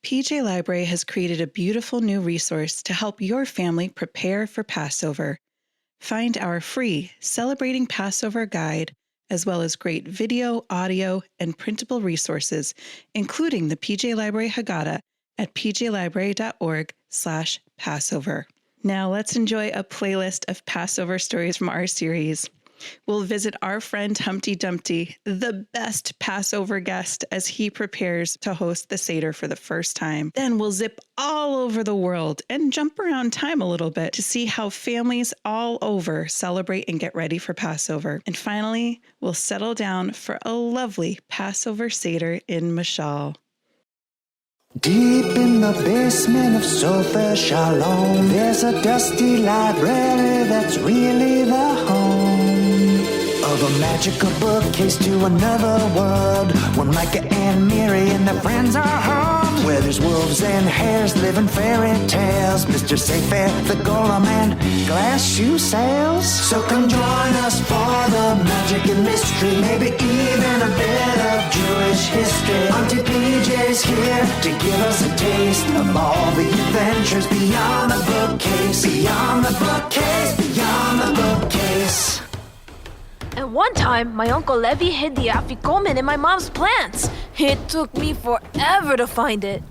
PJ Library has created a beautiful new resource to help your family prepare for Passover. Find our free Celebrating Passover guide, as well as great video, audio, and printable resources, including the PJ Library Haggadah at pjlibrary.org/Passover. Now let's enjoy a playlist of Passover stories from our series. We'll visit our friend Humpty Dumpty, the best Passover guest, as he prepares to host the seder for the first time. Then we'll zip all over the world and jump around time a little bit to see how families all over celebrate and get ready for Passover. And finally, we'll settle down for a lovely Passover seder in Mashal. Deep in the basement of Sofa Shalom, there's a dusty library that's really the home of a magical bookcase to another world, where Micah and Miri and their friends are home, where there's wolves and hares living fairy tales, Mr. Sefer, the golem, and glass shoe sales. So come join us for the magic and mystery, maybe even a bit of Jewish history. Auntie PJ's here to give us a taste of all the adventures beyond the bookcase, beyond the bookcase, beyond the bookcase. At one time, my Uncle Evie hid the afikomen in my mom's plants. It took me forever to find it.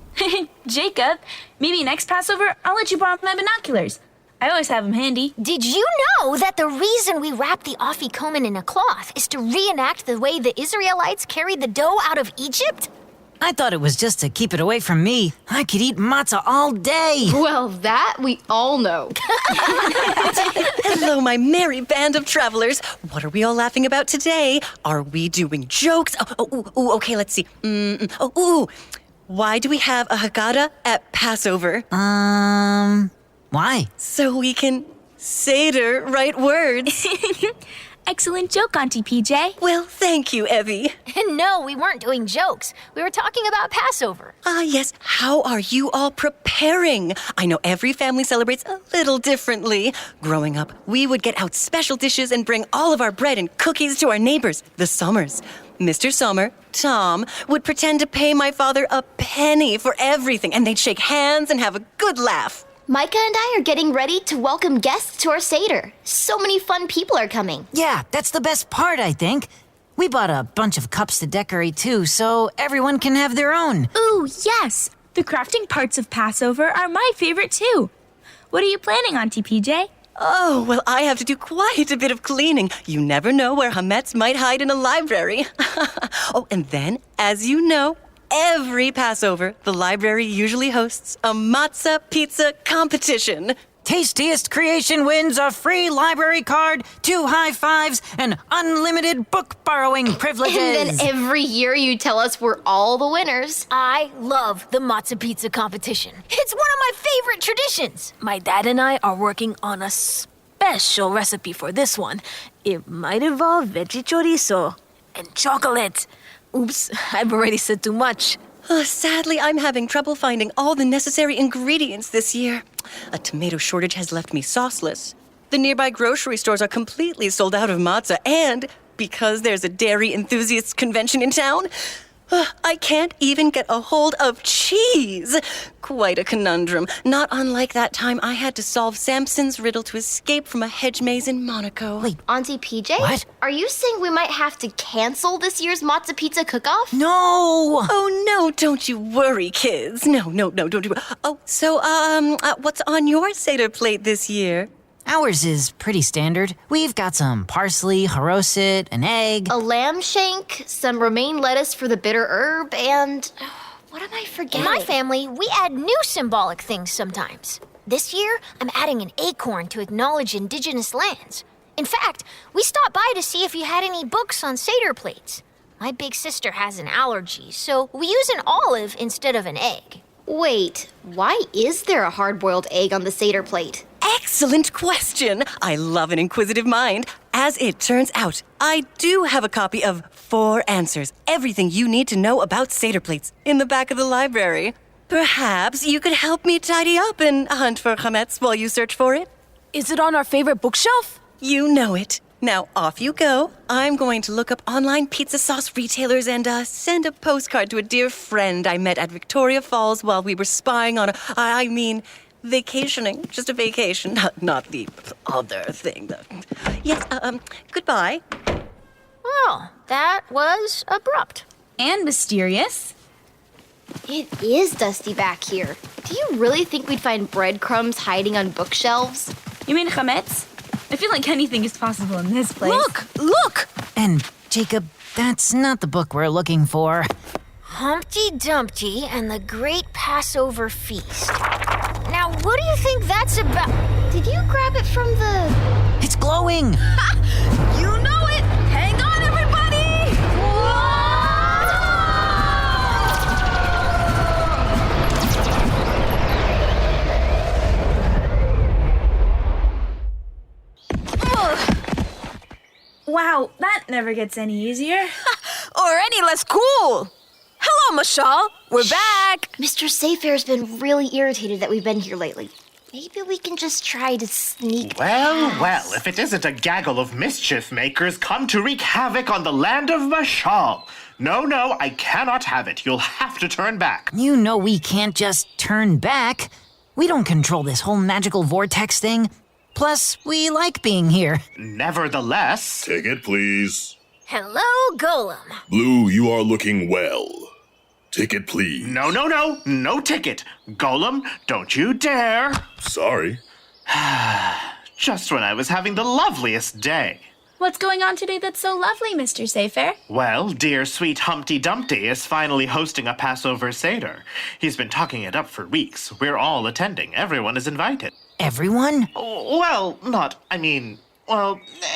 Jacob, maybe next Passover, I'll let you borrow my binoculars. I always have them handy. Did you know that the reason we wrap the afikomen in a cloth is to reenact the way the Israelites carried the dough out of Egypt? I thought it was just to keep it away from me. I could eat matzah all day. Well, that we all know. Hello, my merry band of travelers. What are we all laughing about today? Are we doing jokes? Okay, let's see. Why do we have a Haggadah at Passover? Why? So we can seder right words. Excellent joke, Auntie PJ. Well, thank you, Evie. No, we weren't doing jokes. We were talking about Passover. Yes. How are you all preparing? I know every family celebrates a little differently. Growing up, we would get out special dishes and bring all of our bread and cookies to our neighbors, the Sommers. Mr. Sommer, Tom, would pretend to pay my father a penny for everything, and they'd shake hands and have a good laugh. Micah and I are getting ready to welcome guests to our seder. So many fun people are coming. Yeah, that's the best part, I think. We bought a bunch of cups to decorate too, so everyone can have their own. Ooh, yes. The crafting parts of Passover are my favorite too. What are you planning, Auntie PJ? Oh, well, I have to do quite a bit of cleaning. You never know where Hametz might hide in a library. And then, as you know, every Passover, the library usually hosts a matzah pizza competition. Tastiest creation wins a free library card, 2 high fives, and unlimited book borrowing privileges. And then every year you tell us we're all the winners. I love the matzah pizza competition. It's one of my favorite traditions. My dad and I are working on a special recipe for this one. It might involve veggie chorizo and chocolate. Oops, I've already said too much. Sadly, I'm having trouble finding all the necessary ingredients this year. A tomato shortage has left me sauceless. The nearby grocery stores are completely sold out of matzah, and because there's a dairy enthusiasts convention in town, I can't even get a hold of cheese. Quite a conundrum. Not unlike that time I had to solve Samson's riddle to escape from a hedge maze in Monaco. Wait, Auntie PJ? What? Are you saying we might have to cancel this year's matzah pizza cook-off? no! Oh, no, don't you worry, kids. No, don't you. Oh, so, what's on your Seder plate this year? Ours is pretty standard. We've got some parsley, haroset, an egg. A lamb shank, some romaine lettuce for the bitter herb, and... what am I forgetting? In my family, we add new symbolic things sometimes. This year, I'm adding an acorn to acknowledge indigenous lands. In fact, we stopped by to see if you had any books on Seder plates. My big sister has an allergy, so we use an olive instead of an egg. Wait, why is there a hard-boiled egg on the Seder plate? Excellent question. I love an inquisitive mind. As it turns out, I do have a copy of 4 Answers, Everything You Need to Know About Seder Plates, in the back of the library. Perhaps you could help me tidy up and hunt for chametz while you search for it? Is it on our favorite bookshelf? You know it. Now, off you go. I'm going to look up online pizza sauce retailers and send a postcard to a dear friend I met at Victoria Falls while we were spying on vacationing. Just a vacation, not the other thing. Yes, goodbye. Well, that was abrupt. And mysterious. It is dusty back here. Do you really think we'd find breadcrumbs hiding on bookshelves? You mean Schmitz? I feel like anything is possible in this place. Look! And, Jacob, that's not the book we're looking for. Humpty Dumpty and the Great Passover Feast. Now, what do you think that's about? Did you grab it from the... It's glowing! You know it! Hang on, everybody! Wow, that never gets any easier. Or any less cool! Hello, Mashal! We're back! Mr. Sayfair's been really irritated that we've been here lately. Maybe we can just try to sneak past. Well, if it isn't a gaggle of mischief makers come to wreak havoc on the land of Mashal. No, I cannot have it. You'll have to turn back. You know we can't just turn back. We don't control this whole magical vortex thing. Plus, we like being here. Nevertheless... Ticket, please. Hello, Golem. Blue, you are looking well. Ticket, please. No ticket. Golem, don't you dare. Sorry. Just when I was having the loveliest day. What's going on today that's so lovely, Mr. Sayfair? Well, dear sweet Humpty Dumpty is finally hosting a Passover seder. He's been talking it up for weeks. We're all attending. Everyone is invited. Everyone? Well,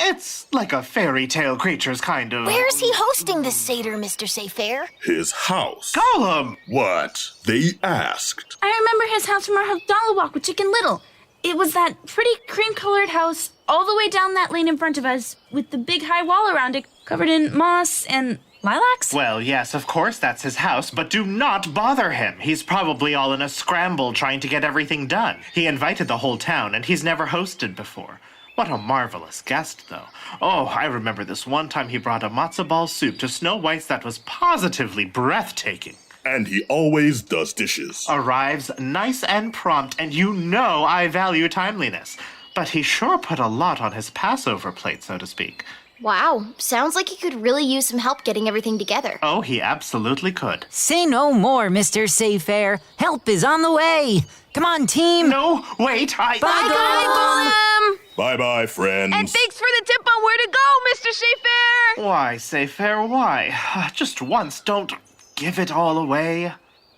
it's like a fairy tale creature's kind of... Where's he hosting this Seder, Mr. Sayfair? His house. Golem! What? They asked. I remember his house from our Havdalah walk with Chicken Little. It was that pretty cream-colored house all the way down that lane in front of us with the big high wall around it covered in moss and lilacs. Well, yes, of course that's his house, but do not bother him. He's probably all in a scramble trying to get everything done. He invited the whole town, and he's never hosted before. What a marvelous guest, though. Oh, I remember this one time he brought a matzo ball soup to Snow White's that was positively breathtaking. And he always does dishes. Arrives nice and prompt, and you know I value timeliness. But he sure put a lot on his Passover plate, so to speak. Wow, sounds like he could really use some help getting everything together. Oh, he absolutely could. Say no more, Mr. Sayfair. Help is on the way. Come on, team. No, wait, Bye, Golem. Bye-bye, friends. And thanks for the tip on where to go, Mr. Sayfair! Why, Sayfair, why? Just once, don't give it all away.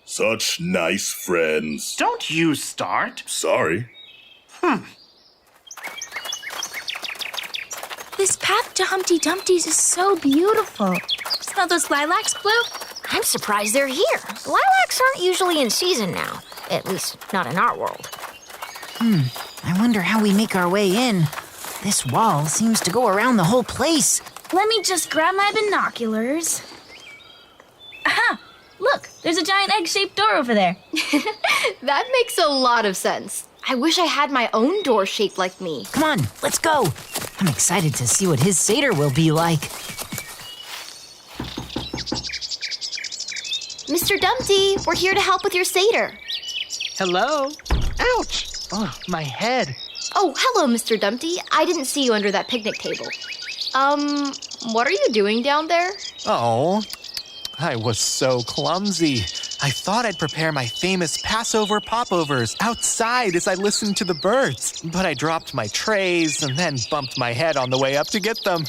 Such nice friends. Don't you start. Sorry. This path to Humpty Dumpty's is so beautiful. Smell those lilacs, Blue? I'm surprised they're here. Lilacs aren't usually in season now. At least, not in our world. I wonder how we make our way in. This wall seems to go around the whole place. Let me just grab my binoculars. Aha! Look, there's a giant egg-shaped door over there. That makes a lot of sense. I wish I had my own door shaped like me. Come on, let's go. I'm excited to see what his Seder will be like. Mr. Dumpty, we're here to help with your Seder. Hello? Ouch! Oh, my head. Oh, hello, Mr. Dumpty. I didn't see you under that picnic table. What are you doing down there? Oh, I was so clumsy. I thought I'd prepare my famous Passover popovers outside as I listened to the birds. But I dropped my trays and then bumped my head on the way up to get them.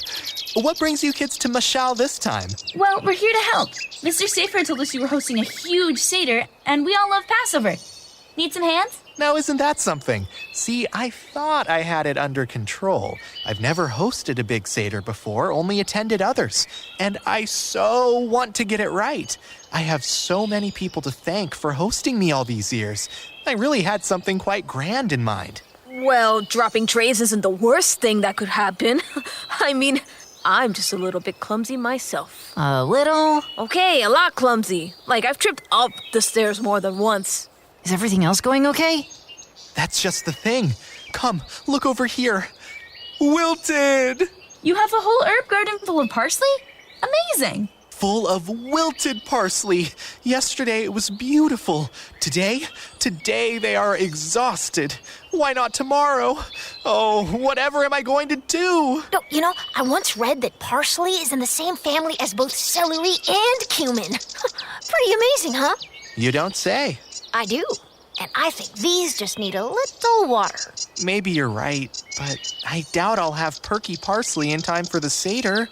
What brings you kids to Mashal this time? Well, we're here to help. Mr. Sayfair told us you were hosting a huge Seder, and we all love Passover. Need some hands? Now, isn't that something? See, I thought I had it under control. I've never hosted a big Seder before, only attended others. And I so want to get it right. I have so many people to thank for hosting me all these years. I really had something quite grand in mind. Well, dropping trays isn't the worst thing that could happen. I mean, I'm just a little bit clumsy myself. A little? Okay, a lot clumsy. Like, I've tripped up the stairs more than once. Is everything else going okay? That's just the thing. Come, look over here. Wilted! You have a whole herb garden full of parsley? Amazing! Full of wilted parsley. Yesterday it was beautiful. Today they are exhausted. Why not tomorrow? Oh, whatever am I going to do? No, you know, I once read that parsley is in the same family as both celery and cumin. Pretty amazing, huh? You don't say. I do. And I think these just need a little water. Maybe you're right, but I doubt I'll have perky parsley in time for the seder.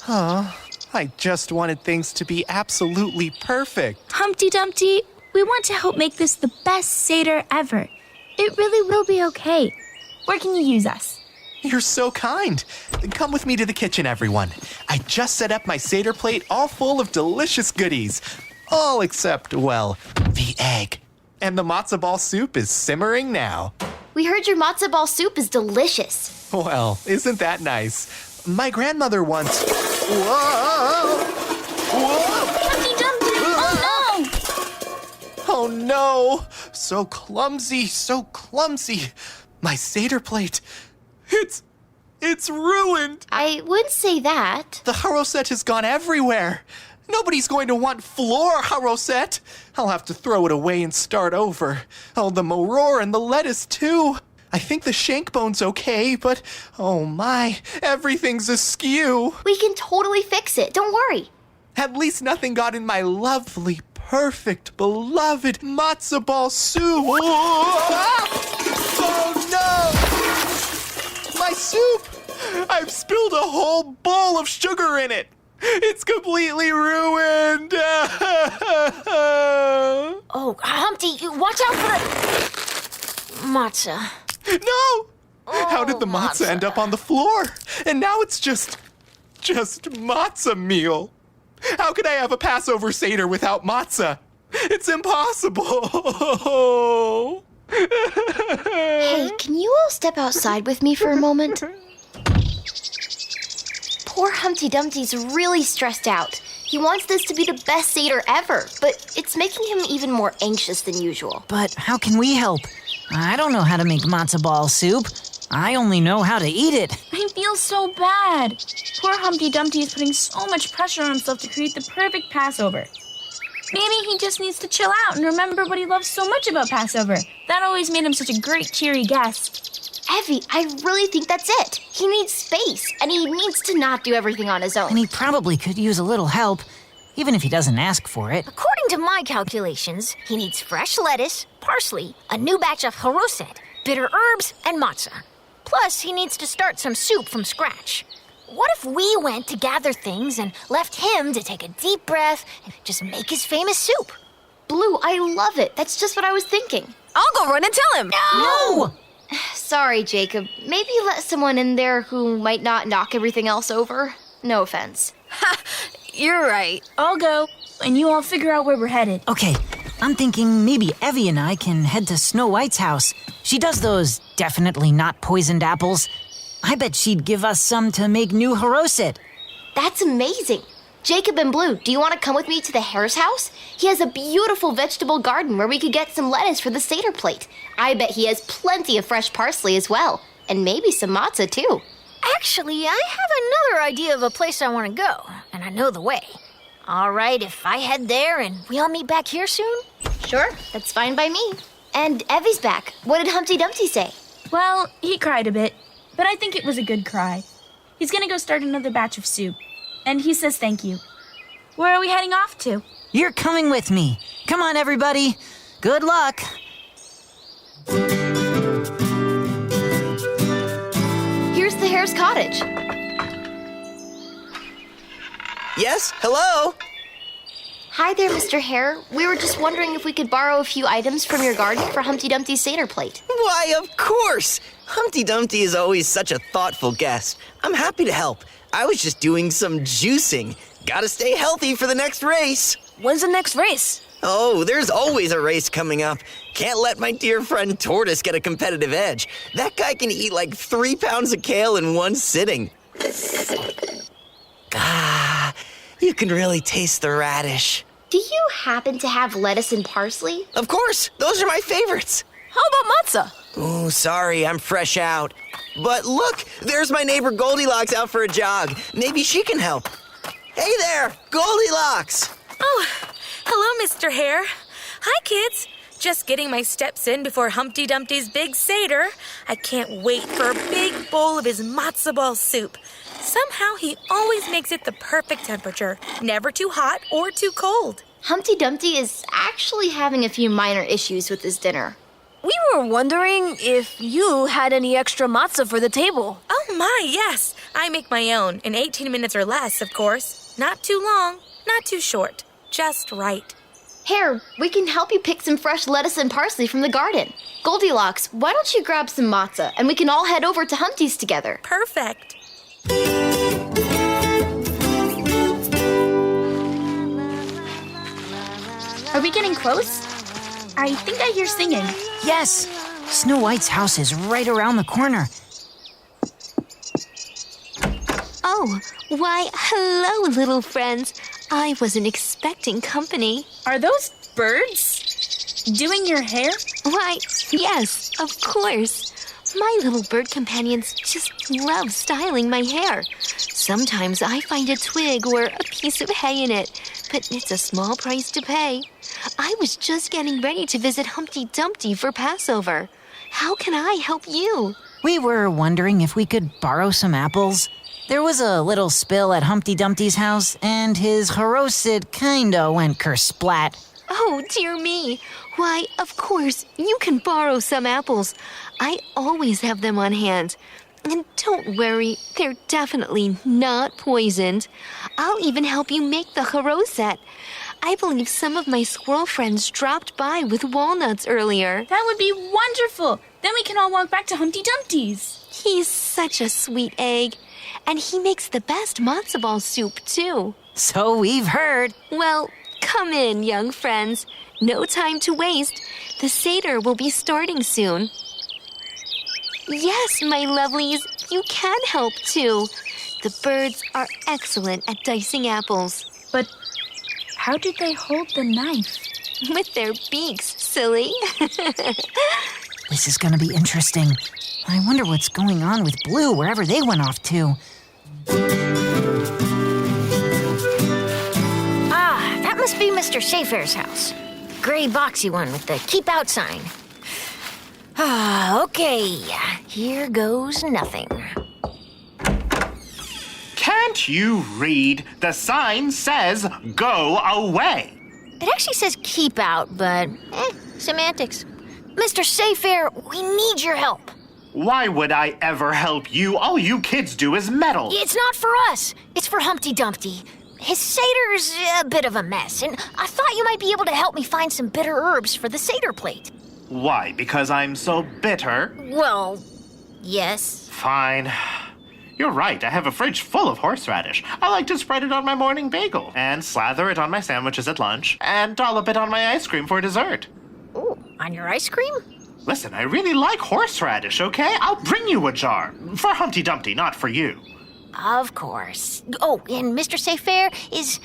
Oh, I just wanted things to be absolutely perfect. Humpty Dumpty, we want to help make this the best seder ever. It really will be okay. Where can you use us? You're so kind. Come with me to the kitchen, everyone. I just set up my seder plate all full of delicious goodies. All except, well, the egg. And the matzo ball soup is simmering now. We heard your matzo ball soup is delicious. Well, isn't that nice? My grandmother once... Whoa! Whoa! Humpty Dumpty! Oh no! Oh no! So clumsy, so clumsy. My seder plate, it's ruined. I wouldn't say that. The haroset has gone everywhere. Nobody's going to want floor haroset. I'll have to throw it away and start over. Oh, the moror and the lettuce too. I think the shank bone's okay, but oh my, everything's askew. We can totally fix it. Don't worry. At least nothing got in my lovely, perfect, beloved matzo ball soup. Oh no! My soup! I've spilled a whole bowl of sugar in it. It's completely ruined. Oh, Humpty, watch out for the matzah. No! How did the matzah end up on the floor? And now it's just matzah meal. How could I have a Passover seder without matzah? It's impossible. Hey, can you all step outside with me for a moment? Poor Humpty Dumpty's really stressed out. He wants this to be the best seder ever, but it's making him even more anxious than usual. But how can we help? I don't know how to make matzo ball soup. I only know how to eat it. I feel so bad. Poor Humpty Dumpty is putting so much pressure on himself to create the perfect Passover. Maybe he just needs to chill out and remember what he loves so much about Passover. That always made him such a great, cheery guest. Evie, I really think that's it. He needs space, and he needs to not do everything on his own. And he probably could use a little help, even if he doesn't ask for it. According to my calculations, he needs fresh lettuce, parsley, a new batch of haroset, bitter herbs, and matzah. Plus, he needs to start some soup from scratch. What if we went to gather things and left him to take a deep breath and just make his famous soup? Blue, I love it. That's just what I was thinking. I'll go run and tell him. No! Sorry, Jacob. Maybe let someone in there who might not knock everything else over. No offense. You're right. I'll go, and you all figure out where we're headed. Okay, I'm thinking maybe Evie and I can head to Snow White's house. She does those definitely not poisoned apples. I bet she'd give us some to make new haroset. That's amazing. Jacob and Blue, do you want to come with me to the Hare's house? He has a beautiful vegetable garden where we could get some lettuce for the seder plate. I bet he has plenty of fresh parsley as well. And maybe some matzah too. Actually, I have another idea of a place I want to go, and I know the way. All right, if I head there and we all meet back here soon? Sure, that's fine by me. And Evie's back. What did Humpty Dumpty say? Well, he cried a bit, but I think it was a good cry. He's gonna go start another batch of soup. And he says thank you. Where are we heading off to? You're coming with me. Come on, everybody. Good luck. Here's the Hare's cottage. Yes, hello? Hi there, Mr. Hare. We were just wondering if we could borrow a few items from your garden for Humpty Dumpty's seder plate. Why, of course! Humpty Dumpty is always such a thoughtful guest. I'm happy to help. I was just doing some juicing. Gotta stay healthy for the next race. When's the next race? Oh, there's always a race coming up. Can't let my dear friend Tortoise get a competitive edge. That guy can eat like 3 pounds of kale in one sitting. Ah, you can really taste the radish. Do you happen to have lettuce and parsley? Of course, those are my favorites. How about matzah? Oh, sorry, I'm fresh out. But look, there's my neighbor Goldilocks out for a jog. Maybe she can help. Hey there, Goldilocks! Oh, hello, Mr. Hare. Hi, kids. Just getting my steps in before Humpty Dumpty's big seder. I can't wait for a big bowl of his matzo ball soup. Somehow he always makes it the perfect temperature, never too hot or too cold. Humpty Dumpty is actually having a few minor issues with his dinner. We were wondering if you had any extra matzah for the table. Oh my, yes. I make my own in 18 minutes or less, of course. Not too long, not too short. Just right. Hare, we can help you pick some fresh lettuce and parsley from the garden. Goldilocks, why don't you grab some matzah and we can all head over to Humpty's together? Perfect. Are we getting close? I think I hear singing. Yes, Snow White's house is right around the corner. Oh, why, hello, little friends. I wasn't expecting company. Are those birds doing your hair? Why, yes, of course. My little bird companions just love styling my hair. Sometimes I find a twig or a piece of hay in it, but it's a small price to pay. I was just getting ready to visit Humpty Dumpty for Passover. How can I help you? We were wondering if we could borrow some apples. There was a little spill at Humpty Dumpty's house, and his haroset kinda went kersplat. Oh, dear me. Why, of course, you can borrow some apples. I always have them on hand. And don't worry, they're definitely not poisoned. I'll even help you make the haroset. I believe some of my squirrel friends dropped by with walnuts earlier. That would be wonderful. Then we can all walk back to Humpty Dumpty's. He's such a sweet egg. And he makes the best matzo ball soup, too. So we've heard. Well, come in, young friends. No time to waste. The seder will be starting soon. Yes, my lovelies, you can help, too. The birds are excellent at dicing apples. But how did they hold the knife? With their beaks, silly. This is gonna be interesting. I wonder what's going on with Blue wherever they went off to. Ah, that must be Mr. Sayfair's house. The gray boxy one with the keep out sign. Ah, okay. Here goes nothing. Can't you read? The sign says, go away. It actually says keep out, but semantics. Mr. Sayfair, we need your help. Why would I ever help you? All you kids do is meddle. It's not for us. It's for Humpty Dumpty. His seder's a bit of a mess, and I thought you might be able to help me find some bitter herbs for the seder plate. Why? Because I'm so bitter? Well, yes. Fine. You're right, I have a fridge full of horseradish. I like to spread it on my morning bagel, and slather it on my sandwiches at lunch, and dollop it on my ice cream for dessert. Ooh, on your ice cream? Listen, I really like horseradish, okay? I'll bring you a jar. For Humpty Dumpty, not for you. Of course. Oh, and Mr. Sayfair, is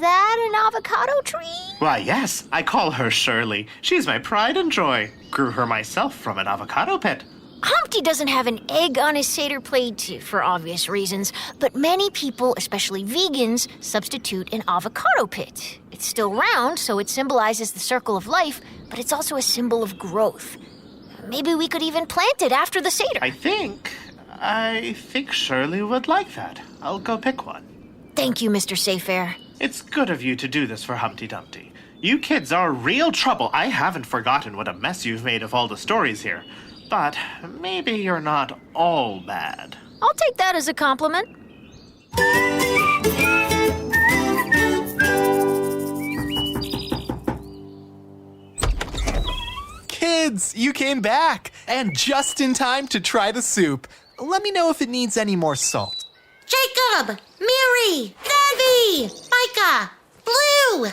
that an avocado tree? Why, yes. I call her Shirley. She's my pride and joy. Grew her myself from an avocado pit. Humpty doesn't have an egg on his seder plate for obvious reasons, but many people, especially vegans, substitute an avocado pit. It's still round, so it symbolizes the circle of life, but it's also a symbol of growth. Maybe we could even plant it after the seder. I think Shirley would like that. I'll go pick one. Thank you, Mr. Sayfair. It's good of you to do this for Humpty Dumpty. You kids are real trouble. I haven't forgotten what a mess you've made of all the stories here. But maybe you're not all bad. I'll take that as a compliment. Kids, you came back, and just in time to try the soup. Let me know if it needs any more salt. Jacob! Miri! Evie! Micah! Blue!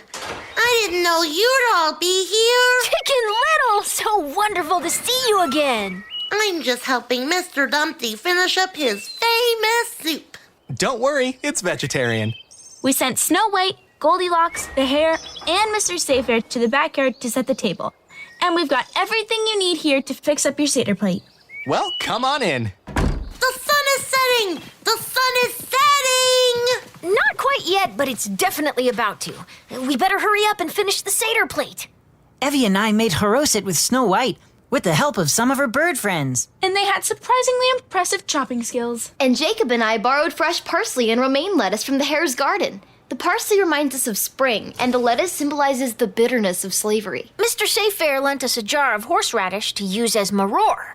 I didn't know you'd all be here. Chicken Little! So wonderful to see you again. I'm just helping Mr. Dumpty finish up his famous soup. Don't worry, it's vegetarian. We sent Snow White, Goldilocks, the hare, and Mr. Safefair to the backyard to set the table. And we've got everything you need here to fix up your seder plate. Well, come on in. The sun is setting! The sun is setting! Not quite yet, but it's definitely about to. We better hurry up and finish the seder plate. Evie and I made Haroset with Snow White with the help of some of her bird friends. And they had surprisingly impressive chopping skills. And Jacob and I borrowed fresh parsley and romaine lettuce from the hare's garden. The parsley reminds us of spring, and the lettuce symbolizes the bitterness of slavery. Mr. Safefair lent us a jar of horseradish to use as maror.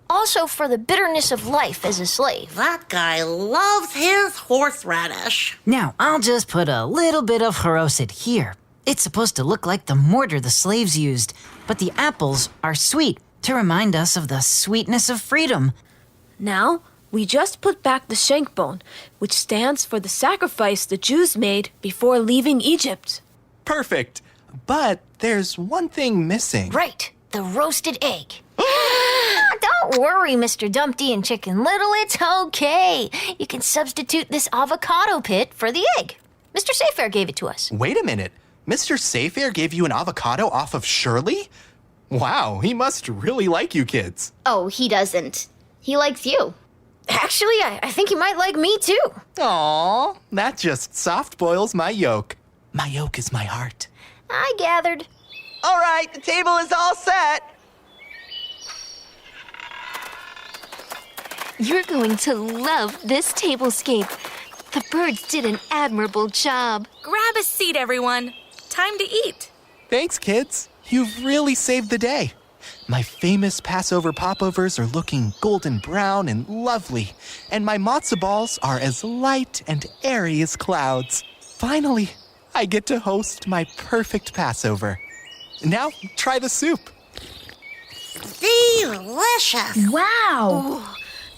Also for the bitterness of life as a slave. That guy loves his horseradish. Now, I'll just put a little bit of Haroset here. It's supposed to look like the mortar the slaves used, but the apples are sweet to remind us of the sweetness of freedom. Now, we just put back the shank bone, which stands for the sacrifice the Jews made before leaving Egypt. Perfect. But there's one thing missing. Right, the roasted egg. Don't worry, Mr. Dumpty and Chicken Little, it's okay. You can substitute this avocado pit for the egg. Mr. Safefair gave it to us. Wait a minute. Mr. Safefair gave you an avocado off of Shirley? Wow, he must really like you kids. Oh, he doesn't. He likes you. Actually, I think he might like me too. Aw, that just soft boils my yolk. My yolk is my heart. I gathered. All right, the table is all set. You're going to love this tablescape. The birds did an admirable job. Grab a seat, everyone. Time to eat. Thanks, kids. You've really saved the day. My famous Passover popovers are looking golden brown and lovely, and my matzo balls are as light and airy as clouds. Finally, I get to host my perfect Passover. Now, try the soup. Delicious. Wow. Ooh,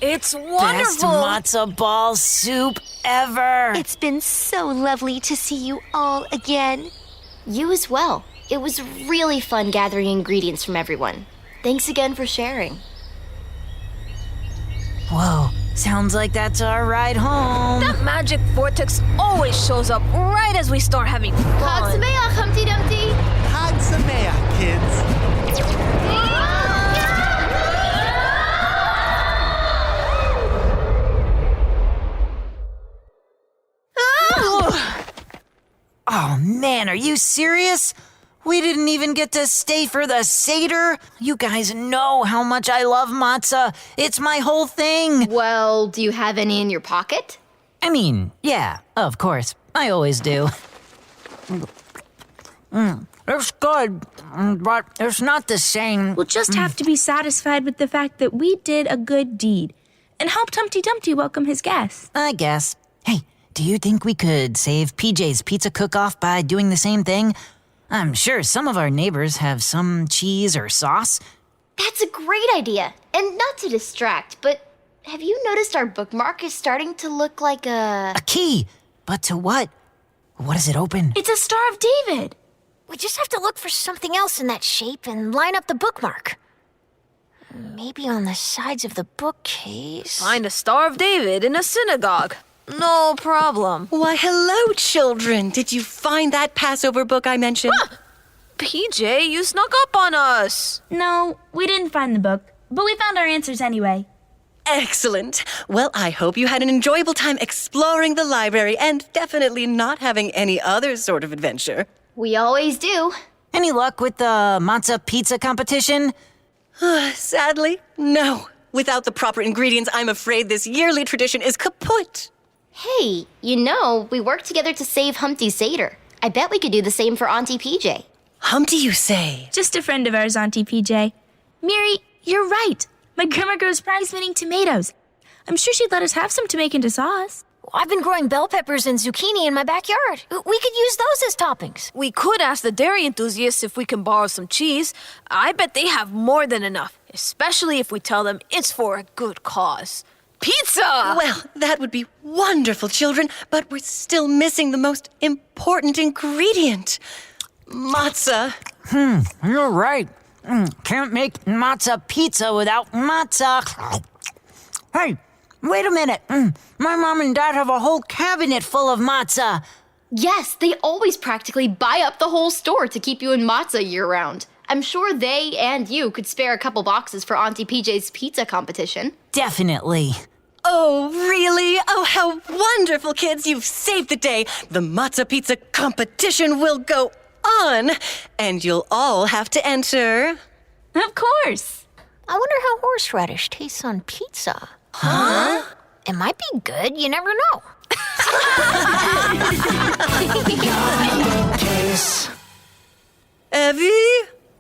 it's Best wonderful. matzo ball soup ever. It's been so lovely to see you all again. You as well. It was really fun gathering ingredients from everyone. Thanks again for sharing. Whoa, sounds like that's our ride home. That magic vortex always shows up right as we start having Chag fun. Sameach, Humpty Dumpty! Chag Sameach, kids. Oh man, are you serious? We didn't even get to stay for the seder. You guys know how much I love matzah. It's my whole thing. Well, do you have any in your pocket? I mean, yeah, of course. I always do. It's good, but it's not the same. We'll just have to be satisfied with the fact that we did a good deed and helped Humpty Dumpty welcome his guests. I guess. Hey, do you think we could save PJ's pizza cook-off by doing the same thing? I'm sure some of our neighbors have some cheese or sauce. That's a great idea. And not to distract, but have you noticed our bookmark is starting to look like a key? But to what? What does it open? It's a Star of David. We just have to look for something else in that shape and line up the bookmark. Maybe on the sides of the bookcase. Find a Star of David in a synagogue. No problem. Why, hello, children. Did you find that Passover book I mentioned? PJ, you snuck up on us. No, we didn't find the book, but we found our answers anyway. Excellent. Well, I hope you had an enjoyable time exploring the library and definitely not having any other sort of adventure. We always do. Any luck with the matzah pizza competition? Sadly, no. Without the proper ingredients, I'm afraid this yearly tradition is kaput. Hey, you know, we worked together to save Humpty's seder. I bet we could do the same for Auntie PJ. Humpty, you say? Just a friend of ours, Auntie PJ. Miri, you're right. My grandma grows prize-winning tomatoes. I'm sure she'd let us have some to make into sauce. I've been growing bell peppers and zucchini in my backyard. We could use those as toppings. We could ask the dairy enthusiasts if we can borrow some cheese. I bet they have more than enough, especially if we tell them it's for a good cause. Pizza! Well, that would be wonderful, children, but we're still missing the most important ingredient. Matzah. You're right. Can't make matzah pizza without matzah. Hey, wait a minute. My mom and dad have a whole cabinet full of matzah. Yes, they always practically buy up the whole store to keep you in matzah year-round. I'm sure they and you could spare a couple boxes for Auntie PJ's pizza competition. Definitely. Oh, really? Oh, how wonderful, kids. You've saved the day. The matzah pizza competition will go on, and you'll all have to enter. Of course. I wonder how horseradish tastes on pizza. Huh? It might be good, you never know. Evie?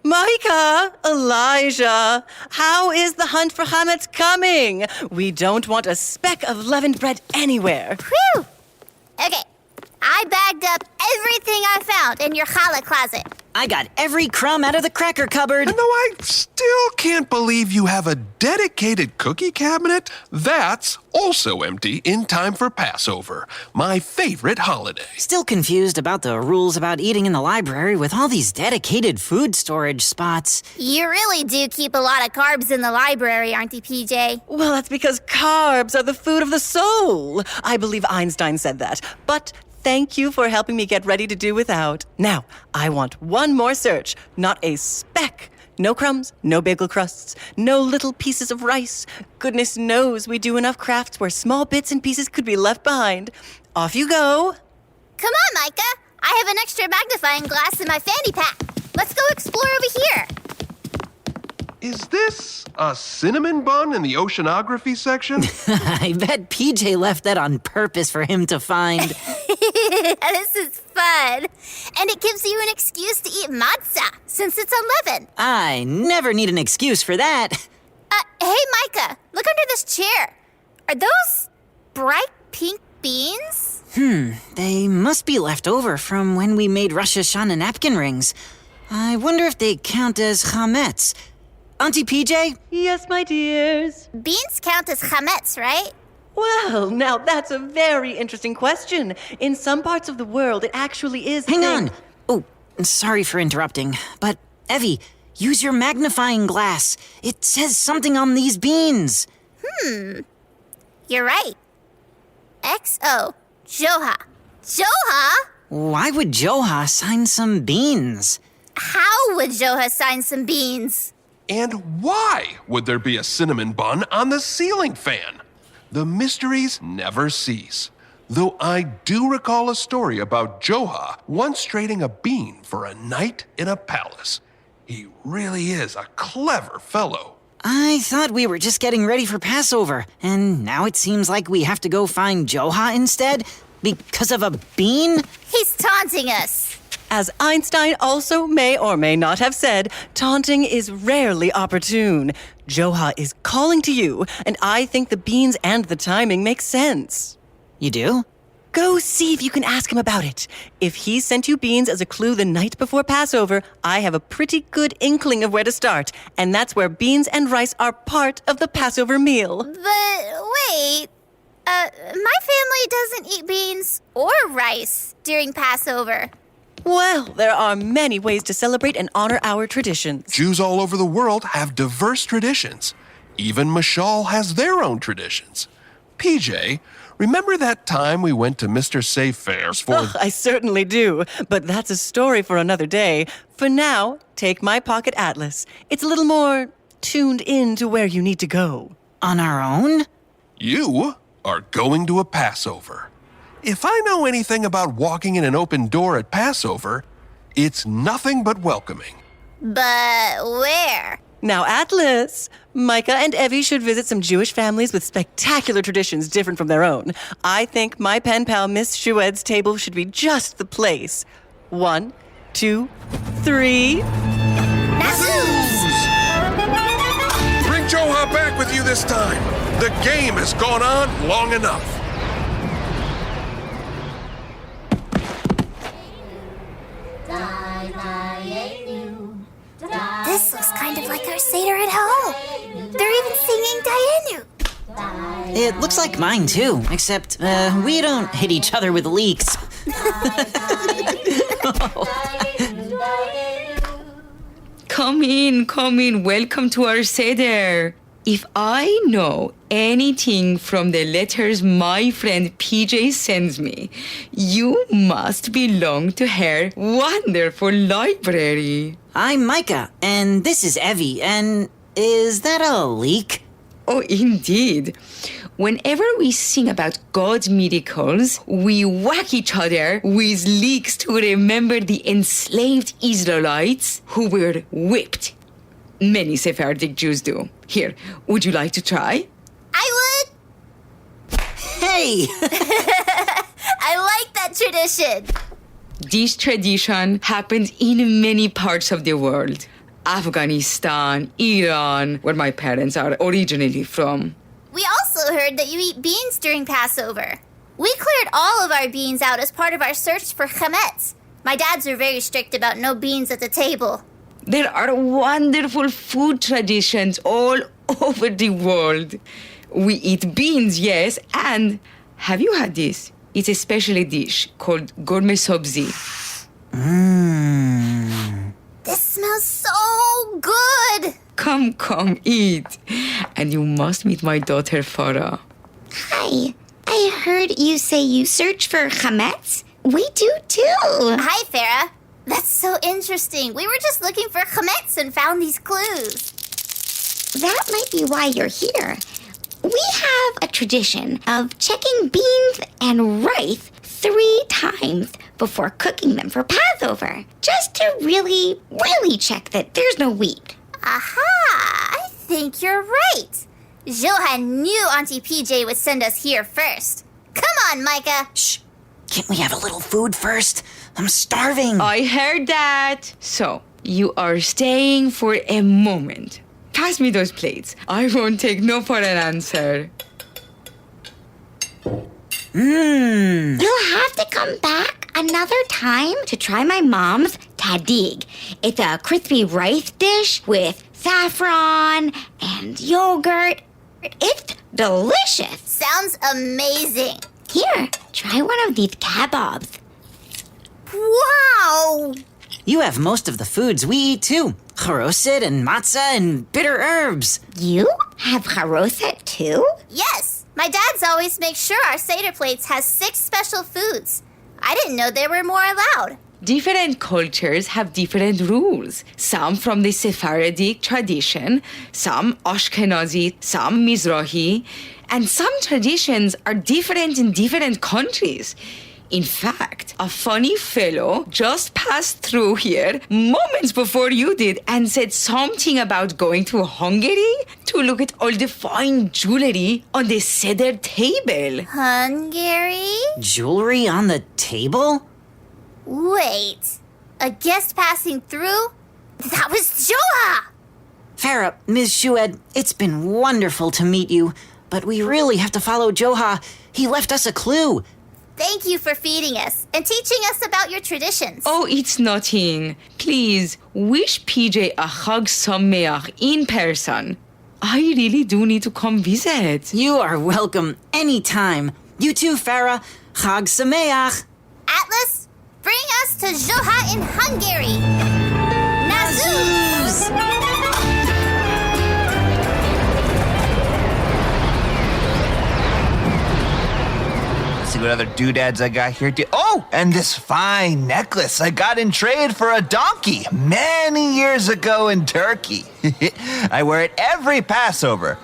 Micah? Elijah? How is the hunt for chametz coming? We don't want a speck of leavened bread anywhere. Whew! Okay, I bagged up everything I found in your challah closet. I got every crumb out of the cracker cupboard. And though I still can't believe you have a dedicated cookie cabinet, that's also empty in time for Passover, my favorite holiday. Still confused about the rules about eating in the library with all these dedicated food storage spots. You really do keep a lot of carbs in the library, Auntie PJ. Well, that's because carbs are the food of the soul. I believe Einstein said that. But thank you for helping me get ready to do without. Now, I want one more search. Not a speck. No crumbs, no bagel crusts, no little pieces of rice. Goodness knows we do enough crafts where small bits and pieces could be left behind. Off you go. Come on, Micah. I have an extra magnifying glass in my fanny pack. Let's go explore over here. Is this a cinnamon bun in the oceanography section? I bet PJ left that on purpose for him to find. This is fun. And it gives you an excuse to eat matzah, since it's unleavened. I never need an excuse for that. Hey, Micah, look under this chair. Are those bright pink beans? They must be left over from when we made Rosh Hashanah napkin rings. I wonder if they count as chametz. Auntie PJ? Yes, my dears. Beans count as chametz, right? Well, now that's a very interesting question. In some parts of the world, it actually is. Hang on. Oh, sorry for interrupting. But, Evie, use your magnifying glass. It says something on these beans. You're right. XO. Joha. Joha? Why would Joha sign some beans? How would Joha sign some beans? And why would there be a cinnamon bun on the ceiling fan? The mysteries never cease. Though I do recall a story about Joha once trading a bean for a night in a palace. He really is a clever fellow. I thought we were just getting ready for Passover, and now it seems like we have to go find Joha instead? Because of a bean? He's taunting us. As Einstein also may or may not have said, taunting is rarely opportune. Joha is calling to you, and I think the beans and the timing make sense. You do? Go see if you can ask him about it. If he sent you beans as a clue the night before Passover, I have a pretty good inkling of where to start, and that's where beans and rice are part of the Passover meal. But wait, my family doesn't eat beans or rice during Passover. Well, there are many ways to celebrate and honor our traditions. Jews all over the world have diverse traditions. Even Mashal has their own traditions. PJ, remember that time we went to Mr. Safe Fairs for... Oh, I certainly do, but that's a story for another day. For now, take my pocket atlas. It's a little more tuned in to where you need to go. On our own? You are going to a Passover. If I know anything about walking in an open door at Passover, it's nothing but welcoming. But where? Now, Atlas, Micah and Evie should visit some Jewish families with spectacular traditions different from their own. I think my pen pal Miss Schwaid's table should be just the place. 1, 2, 3... Bring Joha back with you this time. The game has gone on long enough. This looks kind of like our seder at home. They're even singing Dayenu. It looks like mine too, except we don't hit each other with leeks. Come in. Welcome to our seder. If I know anything from the letters my friend PJ sends me, you must belong to her wonderful library. I'm Micah, and this is Evie, and is that a leak? Oh, indeed. Whenever we sing about God's miracles, we whack each other with leeks to remember the enslaved Israelites who were whipped. Many Sephardic Jews do. Here, would you like to try? I would. Hey! I like that tradition. This tradition happens in many parts of the world. Afghanistan, Iran, where my parents are originally from. We also heard that you eat beans during Passover. We cleared all of our beans out as part of our search for chametz. My dads are very strict about no beans at the table. There are wonderful food traditions all over the world. We eat beans, yes, and have you had this? It's a special dish called gourmet sabzi. This smells so good. Come, eat. And you must meet my daughter, Farah. Hi, I heard you say you search for chametz. We do too. Hi, Farah. That's so interesting. We were just looking for chametz and found these clues. That might be why you're here. We have a tradition of checking beans and rice 3 times before cooking them for Passover, just to really check that there's no wheat. Aha! I think you're right. Joha knew Auntie PJ would send us here first. Come on, Micah. Shh. Can't we have a little food first? I'm starving. I heard that. So, you are staying for a moment. Pass me those plates. I won't take no for an answer. You'll have to come back another time to try my mom's tadig. It's a crispy rice dish with saffron and yogurt. It's delicious. Sounds amazing. Here, try one of these kebabs. Wow! You have most of the foods we eat too. Charoset and matzah and bitter herbs. You have charoset too? Yes. My dad's always makes sure our seder plates has 6 special foods. I didn't know there were more allowed. Different cultures have different rules. Some from the Sephardic tradition, some Ashkenazi, some Mizrahi, and some traditions are different in different countries. In fact, a funny fellow just passed through here moments before you did and said something about going to Hungary to look at all the fine jewelry on the seder table. Hungary? Jewelry on the table? Wait. A guest passing through? That was Joha! Farah, Ms. Schwaid, it's been wonderful to meet you, but we really have to follow Joha. He left us a clue. Thank you for feeding us and teaching us about your traditions. Oh, it's nothing. Please, wish PJ a Chag Sameach in person. I really do need to come visit. You are welcome anytime. You too, Farah. Chag Sameach. Atlas, bring us to Joha in Hungary. Nazuz! See what other doodads I got here. Oh, and this fine necklace I got in trade for a donkey many years ago in Turkey. I wear it every Passover.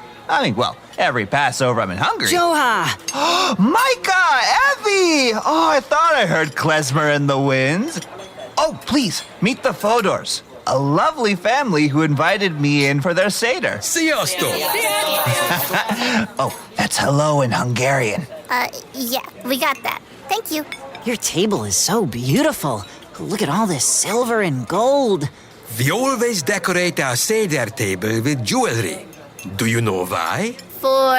Every Passover I'm in Hungary. Joha! Micah! Evie! Oh, I thought I heard klezmer in the wind. Oh, please, meet the Fodors. A lovely family who invited me in for their seder. Sziasztok! Oh, that's hello in Hungarian. Yeah, we got that. Thank you. Your table is so beautiful. Look at all this silver and gold. We always decorate our seder table with jewelry. Do you know why? For,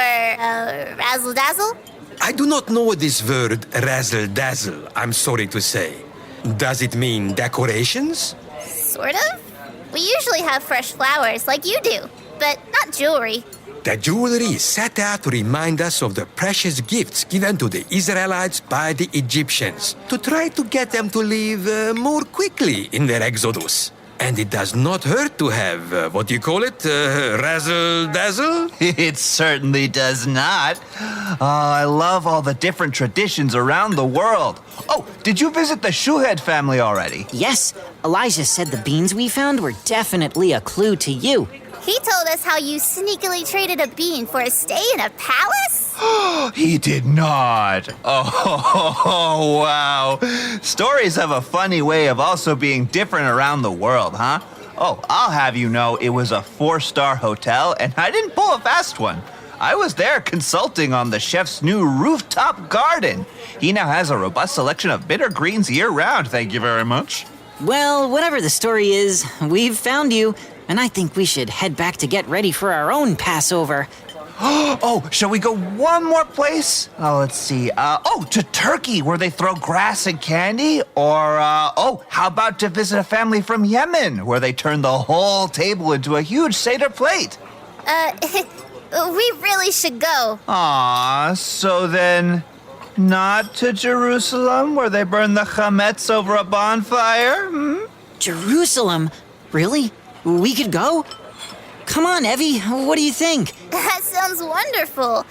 razzle dazzle? I do not know this word razzle dazzle, I'm sorry to say. Does it mean decorations? Sort of. We usually have fresh flowers like you do, but not jewelry. The jewelry is set out to remind us of the precious gifts given to the Israelites by the Egyptians, to try to get them to live more quickly in their exodus. And it does not hurt to have, what do you call it? Razzle-dazzle? It certainly does not. I love all the different traditions around the world. Oh, did you visit the Schwaid family already? Yes, Elijah said the beans we found were definitely a clue to you. He told us how you sneakily traded a bean for a stay in a palace? He did not. Oh, wow. Stories have a funny way of also being different around the world, huh? Oh, I'll have you know it was a 4-star hotel, and I didn't pull a fast one. I was there consulting on the chef's new rooftop garden. He now has a robust selection of bitter greens year-round, thank you very much. Well, whatever the story is, we've found you, and I think we should head back to get ready for our own Passover. Oh, shall we go one more place? Oh, let's see. To Turkey, where they throw grass and candy? Or, how about to visit a family from Yemen, where they turn the whole table into a huge seder plate? We really should go. Aw, so then, not to Jerusalem, where they burn the chametz over a bonfire? Jerusalem? Really? We could go? Come on, Evie, what do you think? That sounds wonderful.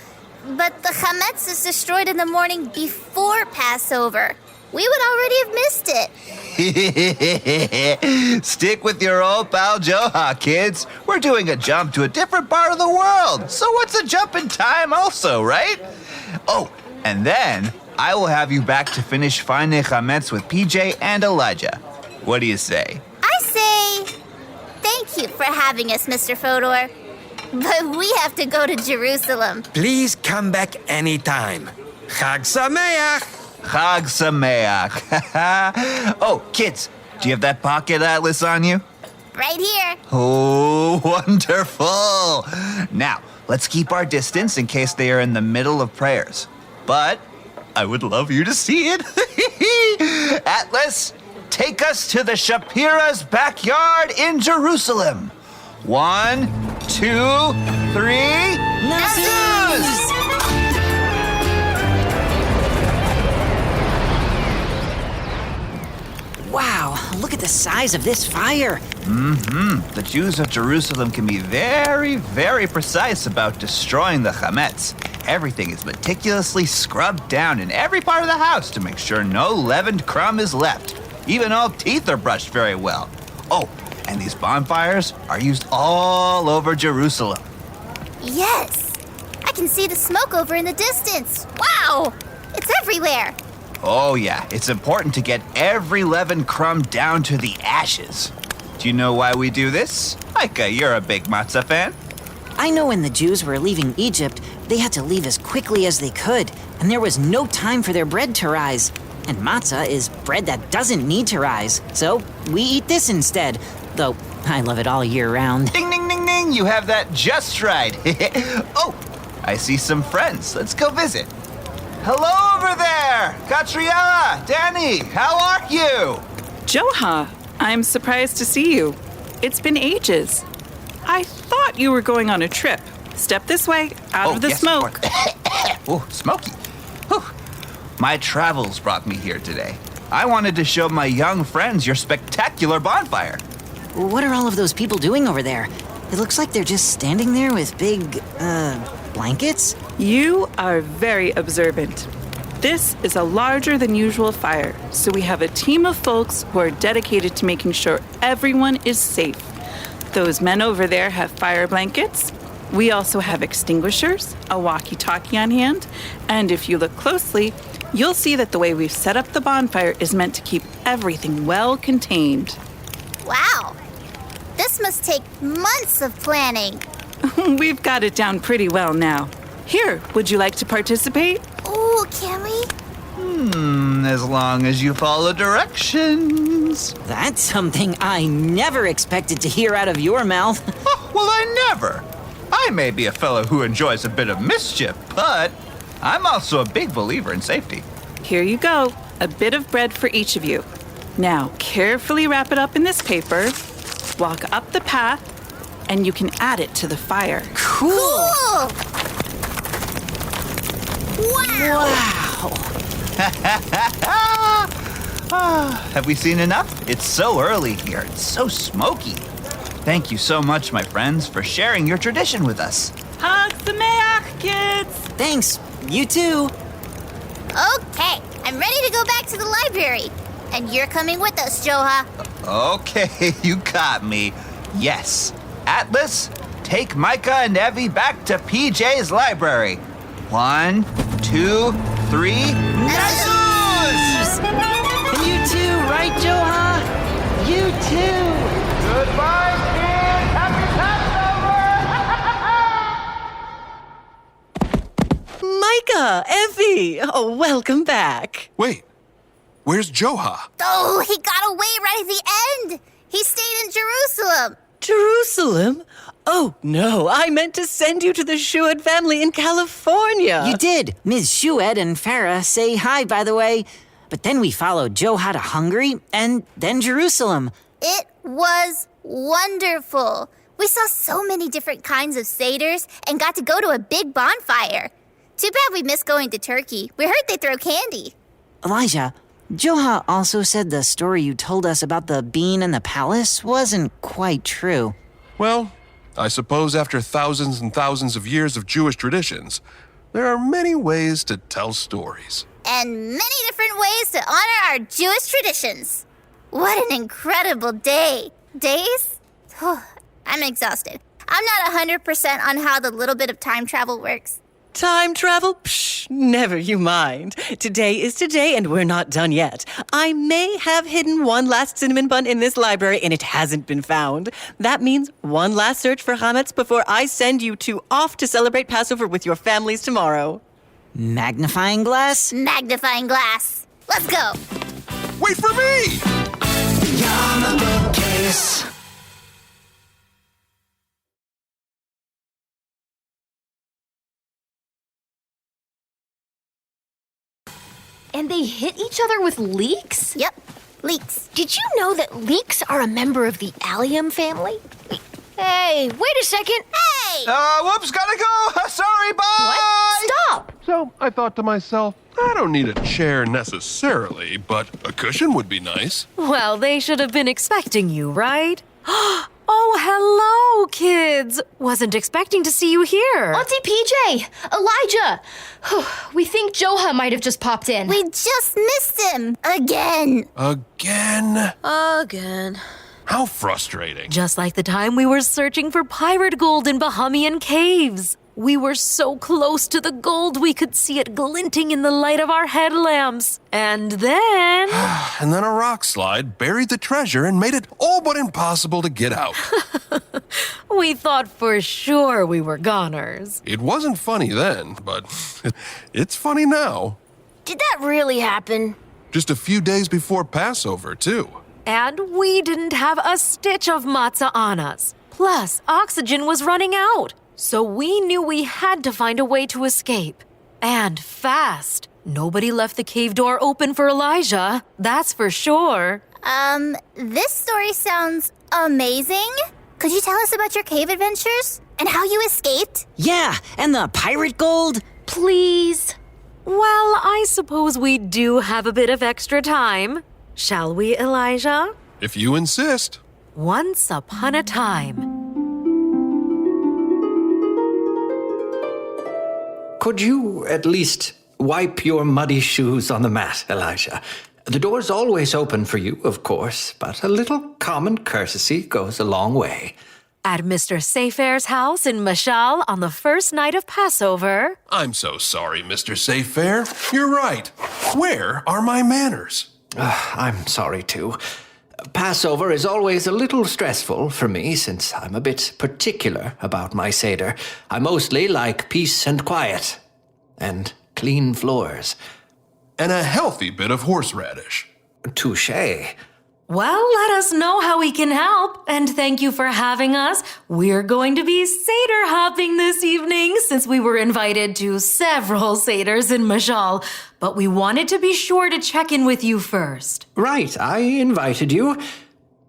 But the chametz is destroyed in the morning before Passover. We would already have missed it. Stick with your old pal Joha, kids. We're doing a jump to a different part of the world. So what's a jump in time also, right? Oh, and then I will have you back to finish finding chametz with PJ and Elijah. What do you say? I say thank you for having us, Mr. Fodor. But we have to go to Jerusalem. Please come back anytime. Chag Sameach! Chag Sameach. Oh, kids, do you have that pocket atlas on you? Right here. Oh, wonderful. Now, let's keep our distance in case they are in the middle of prayers. But I would love you to see it. Atlas, take us to the Shapira's backyard in Jerusalem. 1, 2, 3. Nazuz! Wow, look at the size of this fire. The Jews of Jerusalem can be very, very precise about destroying the chametz. Everything is meticulously scrubbed down in every part of the house to make sure no leavened crumb is left. Even all teeth are brushed very well. Oh, and these bonfires are used all over Jerusalem. Yes. I can see the smoke over in the distance. Wow! It's everywhere. Oh yeah, it's important to get every leavened crumb down to the ashes. Do you know why we do this? Micah, you're a big matzah fan. I know when the Jews were leaving Egypt, they had to leave as quickly as they could, and there was no time for their bread to rise. And matzah is bread that doesn't need to rise, so we eat this instead. Though, I love it all year round. Ding, ding, ding, ding, you have that just right. Oh, I see some friends. Let's go visit. Hello over there! Catriella, Danny, how are you? Joha, I'm surprised to see you. It's been ages. I thought you were going on a trip. Step this way, out of the smoke. Oh, smoky. Whew. My travels brought me here today. I wanted to show my young friends your spectacular bonfire. What are all of those people doing over there? It looks like they're just standing there with big, blankets? You are very observant. This is a larger than usual fire, so we have a team of folks who are dedicated to making sure everyone is safe. Those men over there have fire blankets. We also have extinguishers, a walkie-talkie on hand, and if you look closely, you'll see that the way we've set up the bonfire is meant to keep everything well contained. Wow. This must take months of planning. We've got it down pretty well now. Here, would you like to participate? Ooh, can we? As long as you follow directions. That's something I never expected to hear out of your mouth. Oh, well, I never. I may be a fellow who enjoys a bit of mischief, but I'm also a big believer in safety. Here you go, a bit of bread for each of you. Now, carefully wrap it up in this paper, walk up the path, and you can add it to the fire. Cool! Wow! Have we seen enough? It's so early here. It's so smoky. Thank you so much, my friends, for sharing your tradition with us. Hag Sameach, kids! Thanks. You too. Okay, I'm ready to go back to the library. And you're coming with us, Joha. Okay, you got me. Yes. Atlas, take Micah and Evie back to PJ's library. 1, 2, 3. Nezus! And you too, right, Joha? You too. Goodbye, kids. Happy Passover! Micah, Evie, oh, welcome back. Wait, where's Joha? Oh, he got away right at the end. He stayed in Jerusalem. Jerusalem? Oh, no, I meant to send you to the Schwaid family in California. You did. Ms. Schwaid and Farah say hi, by the way. But then we followed Joha to Hungary and then Jerusalem. It was wonderful. We saw so many different kinds of seders and got to go to a big bonfire. Too bad we missed going to Turkey. We heard they throw candy. Elijah, Joha also said the story you told us about the bean and the palace wasn't quite true. Well, I suppose after thousands and thousands of years of Jewish traditions, there are many ways to tell stories. And many different ways to honor our Jewish traditions. What an incredible day. Days? I'm exhausted. I'm not 100% on how the little bit of time travel works. Time travel? Psh, never you mind. Today is today, and we're not done yet. I may have hidden one last cinnamon bun in this library, and it hasn't been found. That means one last search for chametz before I send you two off to celebrate Passover with your families tomorrow. Magnifying glass? Magnifying glass. Let's go. Wait for me! Yarmulke case. And they hit each other with leeks? Yep, leeks. Did you know that leeks are a member of the allium family? Hey, wait a second. Hey! Whoops, gotta go. Sorry, bye! What? Stop! So I thought to myself, I don't need a chair necessarily, but a cushion would be nice. Well, they should have been expecting you, right? Oh, hello, kids. Wasn't expecting to see you here. Auntie PJ! Elijah! We think Joha might have just popped in. We just missed him. Again. Again? Again. How frustrating. Just like the time we were searching for pirate gold in Bahamian caves. We were so close to the gold we could see it glinting in the light of our headlamps. And then... And then a rock slide buried the treasure and made it all but impossible to get out. We thought for sure we were goners. It wasn't funny then, but it's funny now. Did that really happen? Just a few days before Passover, too. And we didn't have a stitch of matzah on us. Plus, oxygen was running out. So we knew we had to find a way to escape. And fast. Nobody left the cave door open for Elijah, that's for sure. This story sounds amazing. Could you tell us about your cave adventures? And how you escaped? Yeah, and the pirate gold? Please. Well, I suppose we do have a bit of extra time. Shall we, Elijah? If you insist. Once upon a time. Could you at least wipe your muddy shoes on the mat, Elijah? The door's always open for you, of course, but a little common courtesy goes a long way. At Mr. Seyfair's house in Mashal on the first night of Passover. I'm so sorry, Mr. Seyfair. You're right. Where are my manners? I'm sorry, too. Passover is always a little stressful for me since I'm a bit particular about my seder. I mostly like peace and quiet. And clean floors. And a healthy bit of horseradish. Touché. Well, let us know how we can help. And thank you for having us. We're going to be seder hopping this evening since we were invited to several seders in Mashal. But we wanted to be sure to check in with you first. Right, I invited you.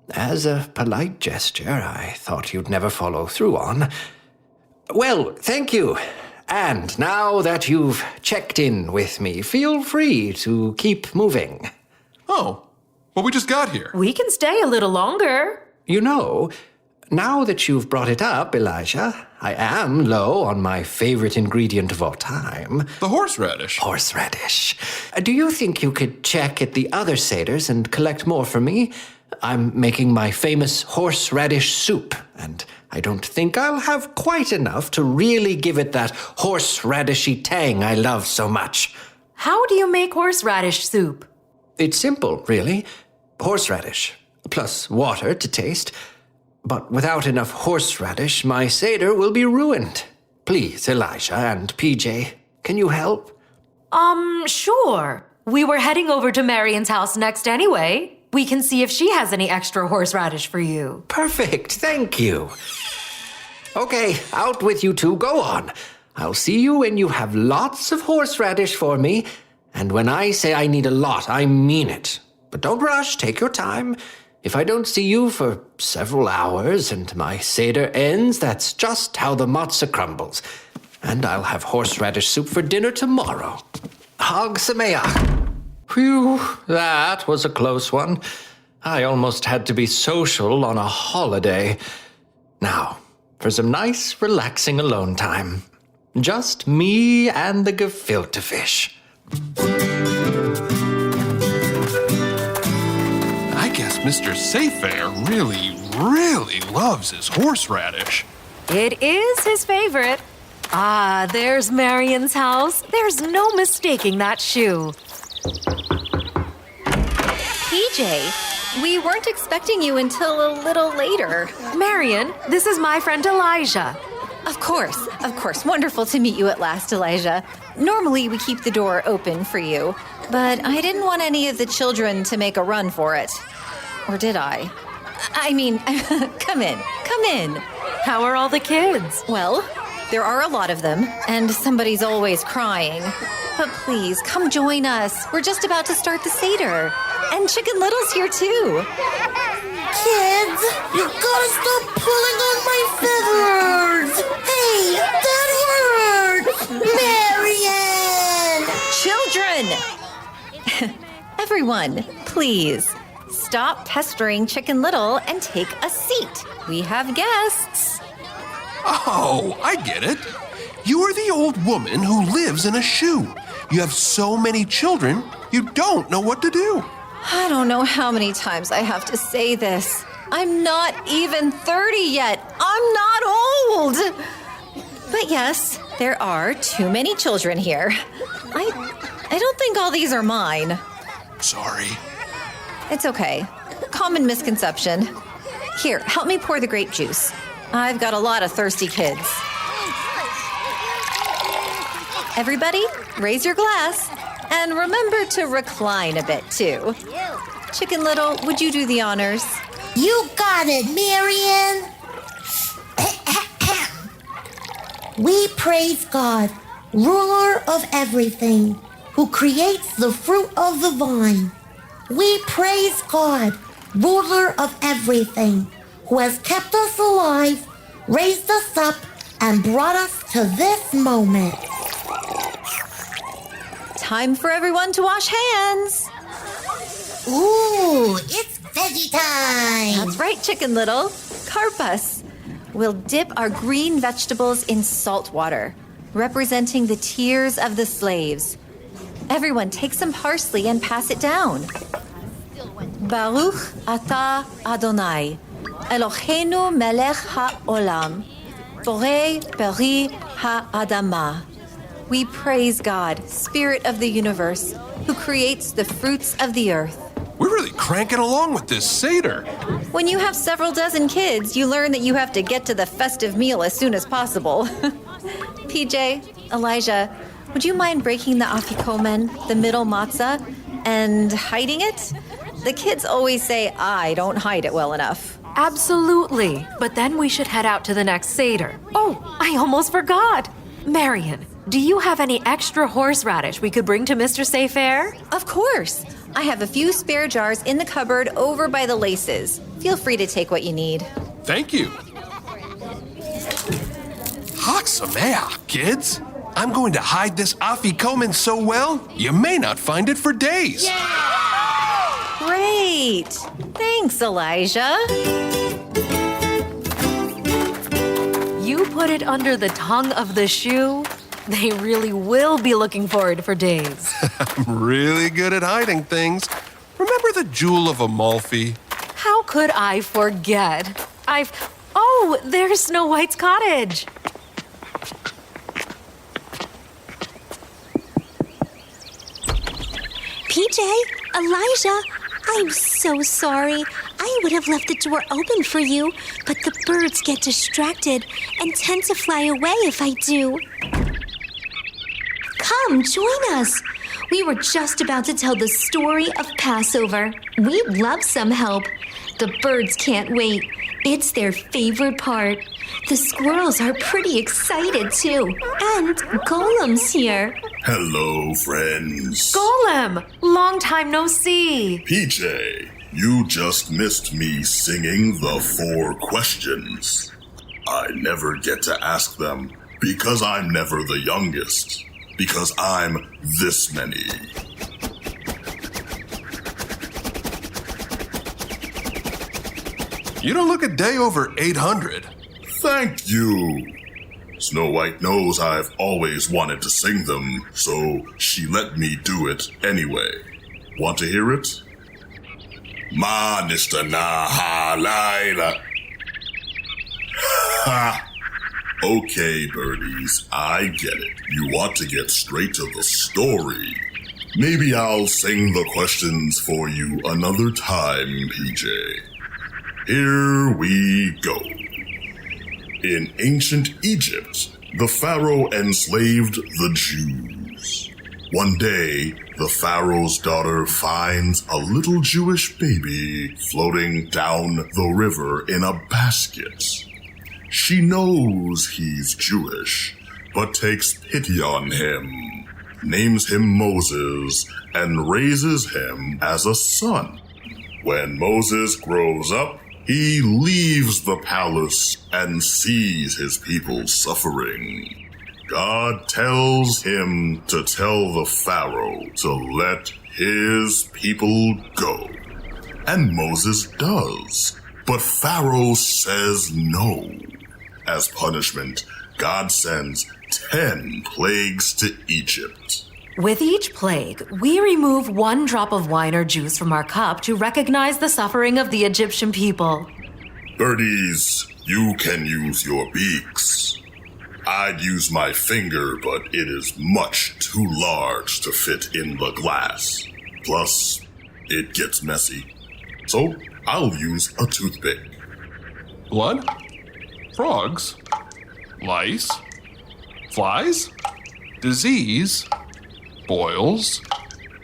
As a polite gesture I thought you'd never follow through on. Well, thank you. And now that you've checked in with me, feel free to keep moving. Oh, Well, we just got here. We can stay a little longer. You know, now that you've brought it up, Elijah, I am low on my favorite ingredient of all time. The horseradish. Horseradish. Do you think you could check at the other seders and collect more for me? I'm making my famous horseradish soup, and I don't think I'll have quite enough to really give it that horseradishy tang I love so much. How do you make horseradish soup? It's simple, really. Horseradish, plus water to taste. But without enough horseradish, my seder will be ruined. Please, Elijah and PJ, can you help? Sure. We were heading over to Marion's house next anyway. We can see if she has any extra horseradish for you. Perfect, thank you. Okay, out with you two, go on. I'll see you when you have lots of horseradish for me. And when I say I need a lot, I mean it. But don't rush, take your time. If I don't see you for several hours and my seder ends, that's just how the matzah crumbles. And I'll have horseradish soup for dinner tomorrow. Hag Sameach. Phew, that was a close one. I almost had to be social on a holiday. Now, for some nice, relaxing alone time. Just me and the gefilte fish. I guess Mr. Sayfair really loves his horseradish. It is his favorite. Ah, there's Marion's house. There's no mistaking that shoe. PJ, we weren't expecting you until a little later. Marion, this is my friend Elijah. Of course. Wonderful to meet you at last, Elijah. Normally, we keep the door open for you, but I didn't want any of the children to make a run for it. Or did I? I mean, come in. How are all the kids? Well, there are a lot of them, and somebody's always crying. But please, come join us. We're just about to start the seder. And Chicken Little's here, too. Kids, you gotta stop pulling on my feathers! Hey, that hurts! Children! Everyone, please, stop pestering Chicken Little and take a seat. We have guests. Oh, I get it. You are the old woman who lives in a shoe. You have so many children, you don't know what to do. I don't know how many times I have to say this. I'm not even 30 yet. I'm not old. But yes, there are too many children here. I don't think all these are mine. Sorry. It's okay. Common misconception. Here, help me pour the grape juice. I've got a lot of thirsty kids. Everybody, raise your glass. And remember to recline a bit, too. Chicken Little, would you do the honors? You got it, Marion. We praise God, ruler of everything, who creates the fruit of the vine. We praise God, ruler of everything, who has kept us alive, raised us up, and brought us to this moment. Time for everyone to wash hands. Ooh, it's veggie time. That's right, Chicken Little. Karpas. We'll dip our green vegetables in salt water, representing the tears of the slaves. Everyone take some parsley and pass it down. Baruch atah Adonai, Eloheinu melech ha'olam, borei peri ha'adamah. We praise God, Spirit of the universe, who creates the fruits of the earth. We're really cranking along with this seder. When you have several dozen kids, you learn that you have to get to the festive meal as soon as possible. PJ, Elijah, would you mind breaking the afikomen, the middle matzah, and hiding it? The kids always say I don't hide it well enough. Absolutely. But then we should head out to the next seder. Oh, I almost forgot. Marion, do you have any extra horseradish we could bring to Mr. Sayfair? Of course. I have a few spare jars in the cupboard over by the laces. Feel free to take what you need. Thank you. Chag Sameach, kids. I'm going to hide this afikomen so well, you may not find it for days. Great! Thanks, Elijah. You put it under the tongue of the shoe? They really will be looking forward for days. I'm really good at hiding things. Remember the Jewel of Amalfi? How could I forget? Oh, there's Snow White's cottage. PJ, Elijah, I'm so sorry. I would have left the door open for you, but the birds get distracted and tend to fly away if I do. Come, join us. We were just about to tell the story of Passover. We'd love some help. The birds can't wait. It's their favorite part. The squirrels are pretty excited too. And Golem's here. Hello, friends. Golem! Long time no see. PJ, you just missed me singing the 4 questions. I never get to ask them because I'm never the youngest. Because I'm this many. You don't look a day over 800. Thank you. Snow White knows I've always wanted to sing them, so she let me do it anyway. Want to hear it? Ma nista na ha laila. Ha! Okay, birdies, I get it. You want to get straight to the story. Maybe I'll sing the questions for you another time, PJ. Here we go. In ancient Egypt, the Pharaoh enslaved the Jews. One day, the Pharaoh's daughter finds a little Jewish baby floating down the river in a basket. She knows he's Jewish, but takes pity on him, names him Moses, and raises him as a son. When Moses grows up, he leaves the palace and sees his people suffering. God tells him to tell the Pharaoh to let his people go. And Moses does. But Pharaoh says no. As punishment, God sends 10 plagues to Egypt. With each plague, we remove 1 drop of wine or juice from our cup to recognize the suffering of the Egyptian people. Birdies, you can use your beaks. I'd use my finger, but it is much too large to fit in the glass. Plus, it gets messy. So, I'll use a toothpick. Blood? Frogs? Lice? Flies? Disease? Boils?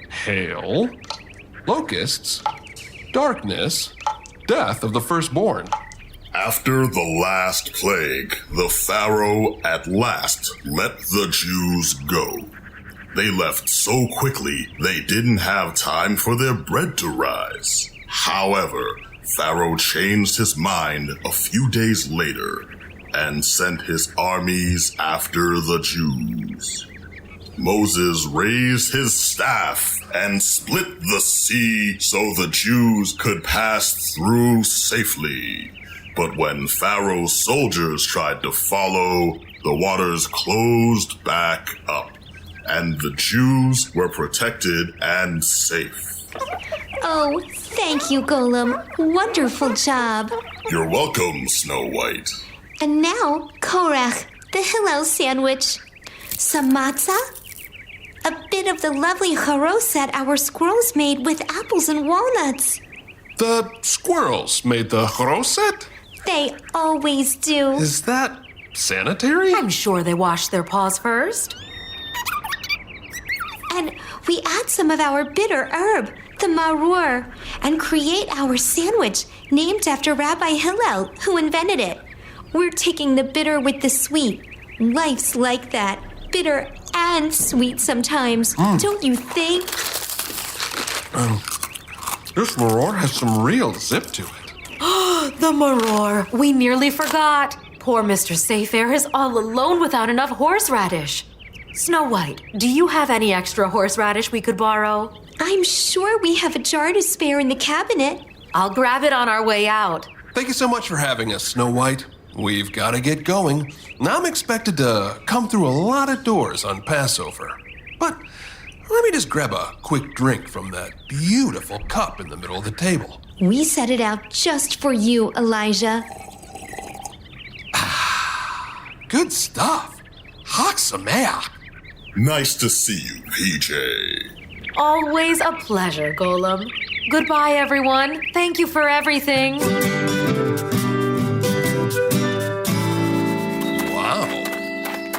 Hail? Locusts? Darkness? Death of the firstborn. After the last plague, the Pharaoh at last let the Jews go. They left so quickly they didn't have time for their bread to rise. However, Pharaoh changed his mind a few days later and sent his armies after the Jews. Moses raised his staff and split the sea so the Jews could pass through safely. But when Pharaoh's soldiers tried to follow, the waters closed back up, and the Jews were protected and safe. Oh, thank you, Golem. Wonderful job. You're welcome, Snow White. And now, Korach, the Hillel sandwich. Some matzah? A bit of the lovely charoset our squirrels made with apples and walnuts. The squirrels made the charoset? They always do. Is that sanitary? I'm sure they washed their paws first. And we add some of our bitter herb, the maror, and create our sandwich named after Rabbi Hillel, who invented it. We're taking the bitter with the sweet. Life's like that. Bitter and sweet sometimes. Don't you think? This maror has some real zip to it. The maror. We nearly forgot. Poor Mr. Sayfair is all alone without enough horseradish. Snow White, do you have any extra horseradish we could borrow? I'm sure we have a jar to spare in the cabinet. I'll grab it on our way out. Thank you so much for having us, Snow White. We've got to get going. I'm expected to come through a lot of doors on Passover. But let me just grab a quick drink from that beautiful cup in the middle of the table. We set it out just for you, Elijah. Good stuff. Chag Sameach. Nice to see you, PJ. Always a pleasure, Golem. Goodbye, everyone. Thank you for everything. Wow.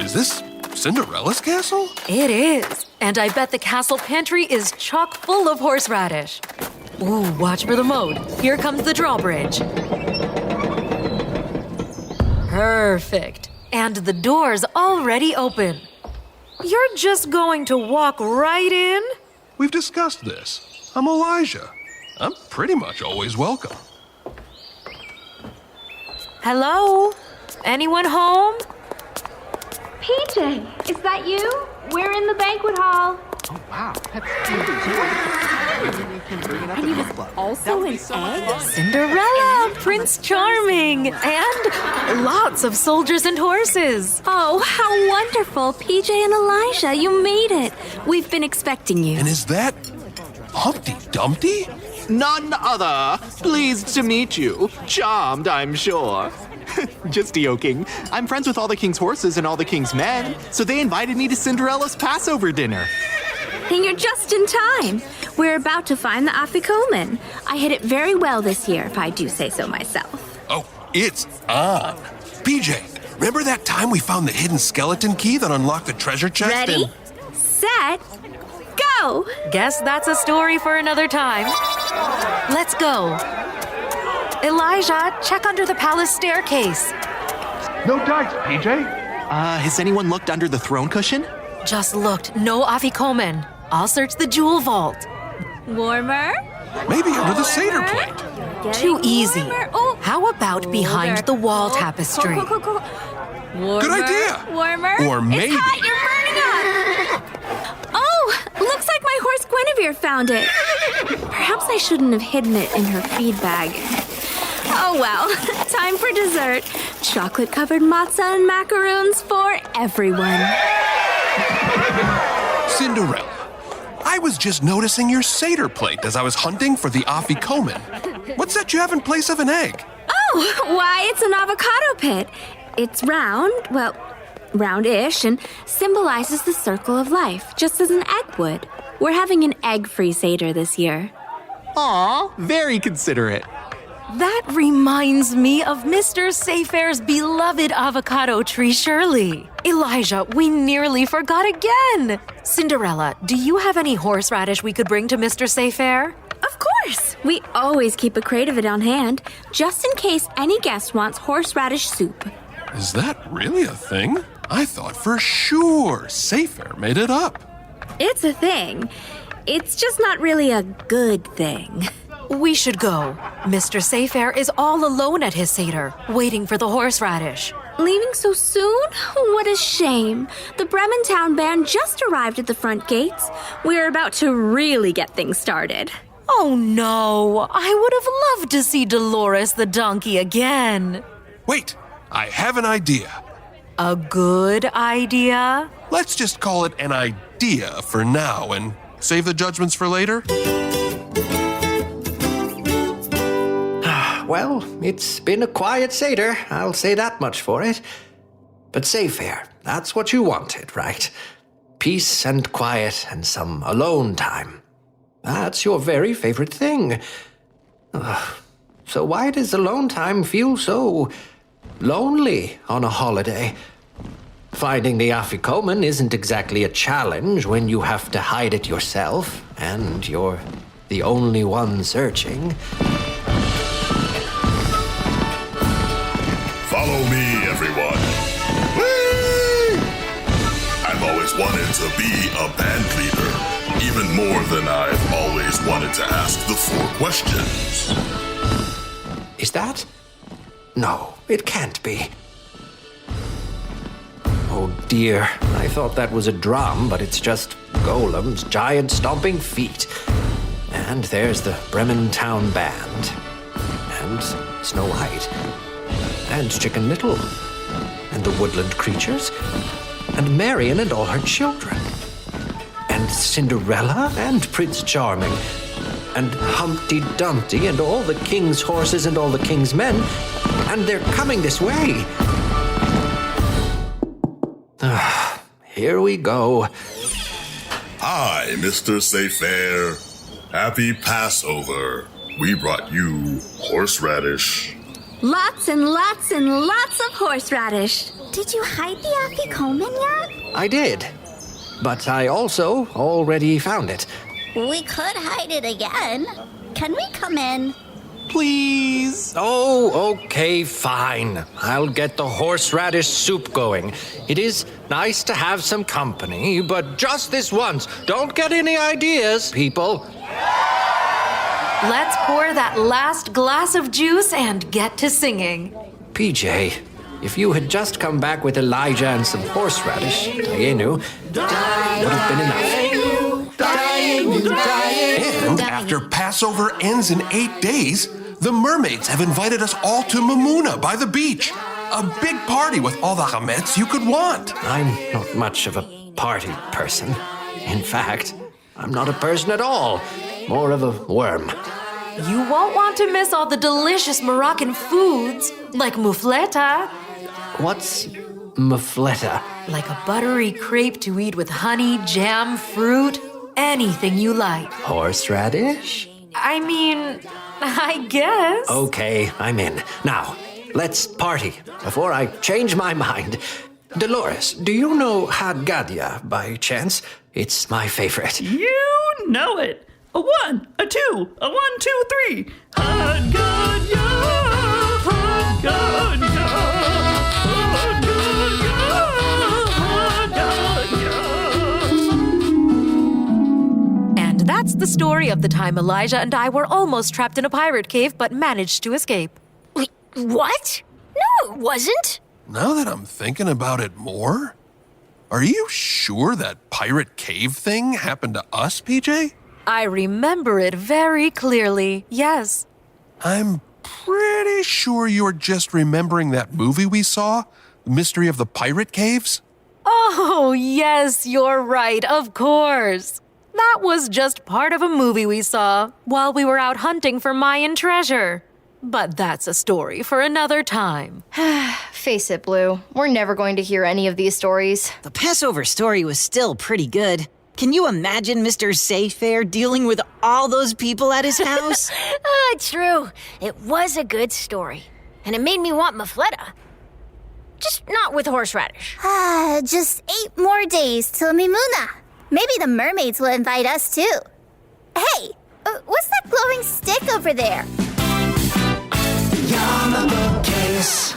Is this Cinderella's castle? It is. And I bet the castle pantry is chock full of horseradish. Ooh, watch for the moat. Here comes the drawbridge. Perfect. And the door's already open. You're just going to walk right in? We've discussed this. I'm Elijah. I'm pretty much always welcome. Hello? Anyone home? PJ, is that you? We're in the banquet hall. Oh, wow. And he was also an egg? Cinderella, Prince Charming, and lots of soldiers and horses. Oh, how wonderful. PJ and Elijah, you made it. We've been expecting you. And is that Humpty Dumpty? None other. Pleased to meet you. Charmed, I'm sure. Just joking. I'm friends with all the king's horses and all the king's men, so they invited me to Cinderella's Passover dinner. And you're just in time. We're about to find the afikomen. I hit it very well this year, if I do say so myself. Oh, it's on. PJ, remember that time we found the hidden skeleton key that unlocked the treasure chest? Ready, set, go! Guess that's a story for another time. Let's go. Elijah, check under the palace staircase. No dice, PJ. Has anyone looked under the throne cushion? Just looked. No afikomen. I'll search the jewel vault. Warmer? Maybe under the seder plate. Too easy. Oh. How about behind the wall tapestry? Warmer, Good idea. Warmer? Or maybe. It's hot, you're burning up. Oh, looks like my horse Guinevere found it. Perhaps I shouldn't have hidden it in her feed bag. Oh well, time for dessert. Chocolate-covered matzah and macaroons for everyone. Cinderella, I was just noticing your seder plate as I was hunting for the afikomen. What's that you have in place of an egg? Oh, why, it's an avocado pit. It's round, well, roundish, and symbolizes the circle of life, just as an egg would. We're having an egg-free seder this year. Aw, very considerate. That reminds me of Mr. Sayfair's beloved avocado tree, Shirley. Elijah, we nearly forgot again. Cinderella, do you have any horseradish we could bring to Mr. Sayfair? Of course. We always keep a crate of it on hand, just in case any guest wants horseradish soup. Is that really a thing? I thought for sure Sayfair made it up. It's a thing. It's just not really a good thing. We should go. Mr. Sayfair is all alone at his seder, waiting for the horseradish. Leaving so soon? What a shame. The Bremen Town band just arrived at the front gates. We're about to really get things started. Oh no, I would have loved to see Dolores the donkey again. Wait, I have an idea. A good idea? Let's just call it an idea for now and save the judgments for later. Well, it's been a quiet seder, I'll say that much for it. But Sayfair, that's what you wanted, right? Peace and quiet and some alone time. That's your very favorite thing. So why does alone time feel so lonely on a holiday? Finding the afikomen isn't exactly a challenge when you have to hide it yourself, and you're the only one searching. Follow me, everyone. Whee! I've always wanted to be a band leader, even more than I've always wanted to ask the 4 questions. Is that? No, it can't be. Oh, dear. I thought that was a drum, but it's just golems, giant stomping feet. And there's the Bremen Town Band. And Snow White. And Chicken Little. And the woodland creatures. And Marian and all her children. And Cinderella and Prince Charming. And Humpty Dumpty and all the king's horses and all the king's men. And they're coming this way. Here we go. Hi, Mr. Sayfair. Happy Passover. We brought you horseradish. Lots and lots and lots of horseradish. Did you hide the afikoman yet? I did. But I also already found it. We could hide it again. Can we come in? Please. Oh, okay, fine. I'll get the horseradish soup going. It is nice to have some company, but just this once. Don't get any ideas, people. Let's pour that last glass of juice and get to singing. PJ, if you had just come back with Elijah and some horseradish, Dayenu, would have been enough. And after Passover ends in 8 days, the mermaids have invited us all to Mamuna by the beach. A big party with all the chametz you could want. I'm not much of a party person. In fact, I'm not a person at all. More of a worm. You won't want to miss all the delicious Moroccan foods, like moufleta. What's moufleta? Like a buttery crepe to eat with honey, jam, fruit, anything you like. Horseradish? I mean, I guess. Okay, I'm in. Now, let's party before I change my mind. Dolores, do you know Haggadah by chance? It's my favorite. You know it. A 1, a 2, a 1, 2, 3. Haggadah, Haggadah, Haggadah. And that's the story of the time Elijah and I were almost trapped in a pirate cave but managed to escape. Wait, what? No, it wasn't. Now that I'm thinking about it more, are you sure that pirate cave thing happened to us, PJ? I remember it very clearly, yes. I'm pretty sure you're just remembering that movie we saw, The Mystery of the Pirate Caves? Oh, yes, you're right, of course. That was just part of a movie we saw while we were out hunting for Mayan treasure. But that's a story for another time. Face it, Blue. We're never going to hear any of these stories. The Passover story was still pretty good. Can you imagine Mr. Sayfair dealing with all those people at his house? True. It was a good story. And it made me want mafleta. Just not with horseradish. Just 8 more days till Mimuna. Maybe the mermaids will invite us too. Hey, what's that glowing stick over there? You're my bookcase.